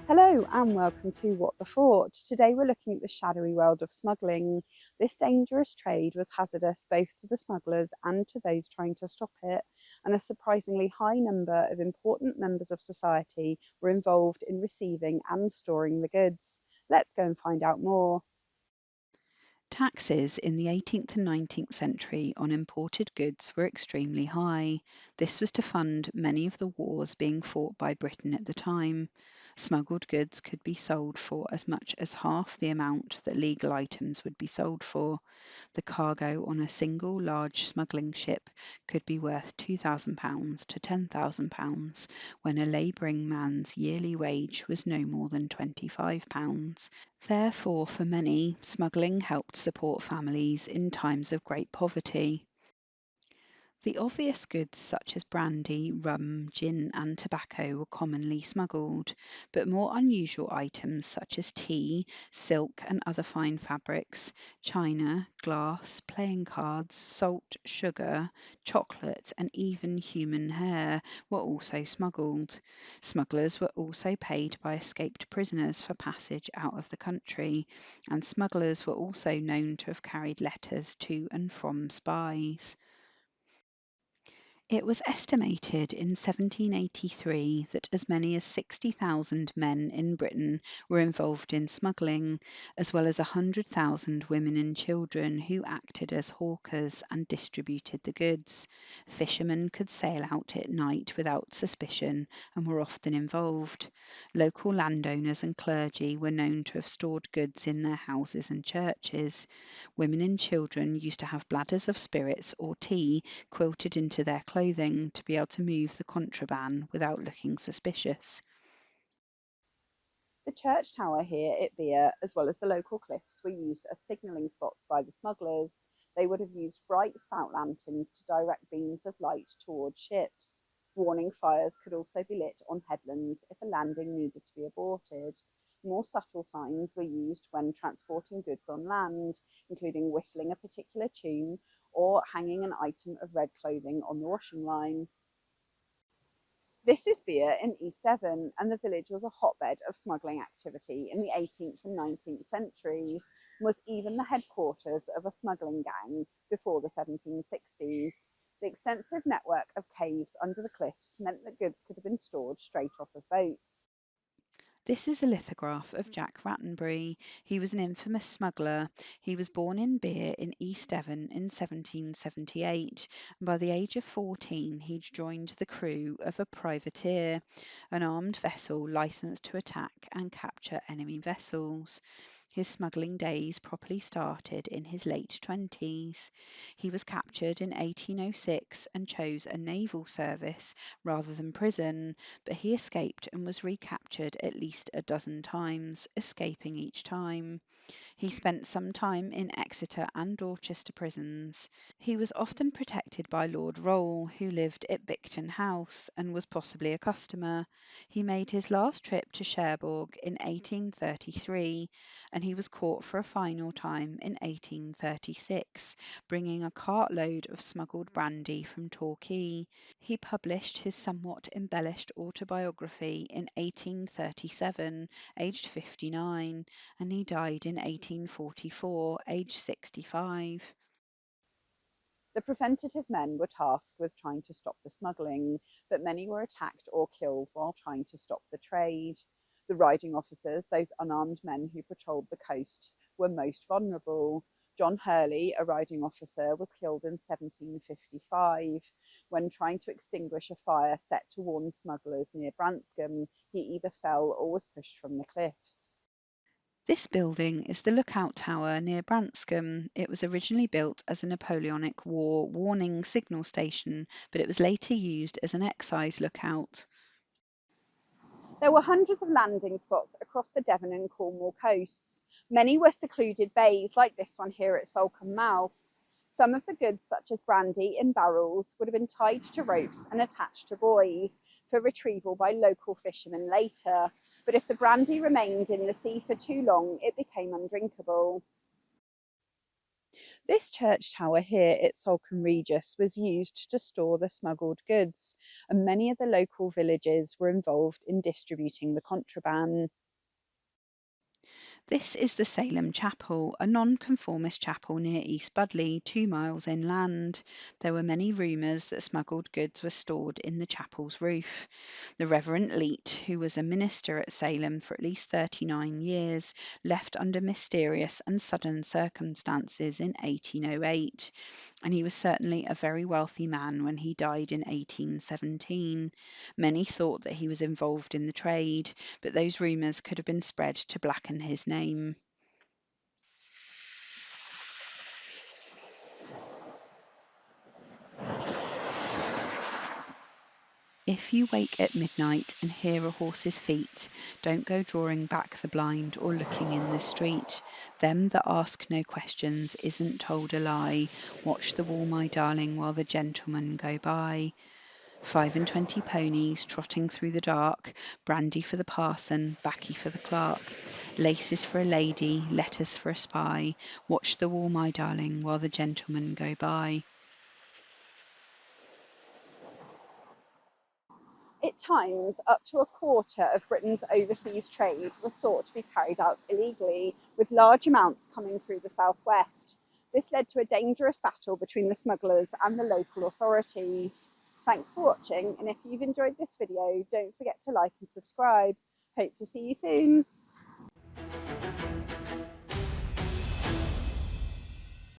Hello and welcome to What the Fort. Today we're looking at the shadowy world of smuggling. This dangerous trade was hazardous both to the smugglers and to those trying to stop it, and a surprisingly high number of important members of society were involved in receiving and storing the goods. Let's go and find out more. Taxes in the 18th and 19th century on imported goods were extremely high. This was to fund many of the wars being fought by Britain at the time. Smuggled goods could be sold for as much as half the amount that legal items would be sold for. The cargo on a single large smuggling ship could be worth £2,000 to £10,000 when a labouring man's yearly wage was no more than £25. Therefore, for many, smuggling helped support families in times of great poverty. The obvious goods such as brandy, rum, gin, and tobacco were commonly smuggled, but more unusual items such as tea, silk, and other fine fabrics, china, glass, playing cards, salt, sugar, chocolate, and even human hair were also smuggled. Smugglers were also paid by escaped prisoners for passage out of the country, and smugglers were also known to have carried letters to and from spies. It was estimated in 1783 that as many as 60,000 men in Britain were involved in smuggling, as well as 100,000 women and children who acted as hawkers and distributed the goods. Fishermen could sail out at night without suspicion and were often involved. Local landowners and clergy were known to have stored goods in their houses and churches. Women and children used to have bladders of spirits or tea quilted into their clothing to be able to move the contraband without looking suspicious. The church tower here at Beer, as well as the local cliffs, were used as signalling spots by the smugglers. They would have used bright spout lanterns to direct beams of light towards ships. Warning fires could also be lit on headlands if a landing needed to be aborted. More subtle signs were used when transporting goods on land, including whistling a particular tune or hanging an item of red clothing on the washing line. This is Beer in East Devon, and the village was a hotbed of smuggling activity in the 18th and 19th centuries, and was even the headquarters of a smuggling gang before the 1760s. The extensive network of caves under the cliffs meant that goods could have been stored straight off of boats. This is a lithograph of Jack Rattenbury. He was an infamous smuggler. He was born in Beer in East Devon in 1778, and by the age of 14 he'd joined the crew of a privateer, an armed vessel licensed to attack and capture enemy vessels. His smuggling days properly started in his late 20s. He was captured in 1806 and chose a naval service rather than prison, but he escaped and was recaptured at least a dozen times, escaping each time. He spent some time in Exeter and Dorchester prisons. He was often protected by Lord Rolle, who lived at Bicton House and was possibly a customer. He made his last trip to Cherbourg in 1833, and he was caught for a final time in 1836, bringing a cartload of smuggled brandy from Torquay. He published his somewhat embellished autobiography in 1837, aged 59, and he died in 1844, aged 65. The preventative men were tasked with trying to stop the smuggling, but many were attacked or killed while trying to stop the trade. The riding officers, those unarmed men who patrolled the coast, were most vulnerable. John Hurley, a riding officer, was killed in 1755 when trying to extinguish a fire set to warn smugglers near Branscombe. He either fell or was pushed from the cliffs. This building is the Lookout Tower near Branscombe. It was originally built as a Napoleonic War warning signal station, but it was later used as an excise lookout. There were hundreds of landing spots across the Devon and Cornwall coasts. Many were secluded bays, like this one here at Salcombe Mouth. Some of the goods, such as brandy in barrels, would have been tied to ropes and attached to buoys for retrieval by local fishermen later. But if the brandy remained in the sea for too long, it became undrinkable. This church tower here at Salcombe Regis was used to store the smuggled goods, and many of the local villages were involved in distributing the contraband. This is the Salem Chapel, a nonconformist chapel near East Budleigh, 2 miles inland. There were many rumours that smuggled goods were stored in the chapel's roof. The Reverend Leete, who was a minister at Salem for at least 39 years, left under mysterious and sudden circumstances in 1808, and he was certainly a very wealthy man when he died in 1817. Many thought that he was involved in the trade, but those rumours could have been spread to blacken his name. If you wake at midnight and hear a horse's feet, don't go drawing back the blind or looking in the street. Them that ask no questions isn't told a lie. Watch the wall, my darling, while the gentlemen go by. 5 and 20 ponies trotting through the dark, brandy for the parson, baccy for the clerk, laces for a lady, letters for a spy. Watch the wall, my darling, while the gentlemen go by. At times, up to a quarter of Britain's overseas trade was thought to be carried out illegally, with large amounts coming through the southwest. This led to a dangerous battle between the smugglers and the local authorities. Thanks for watching, and if you've enjoyed this video, don't forget to like and subscribe. Hope to see you soon.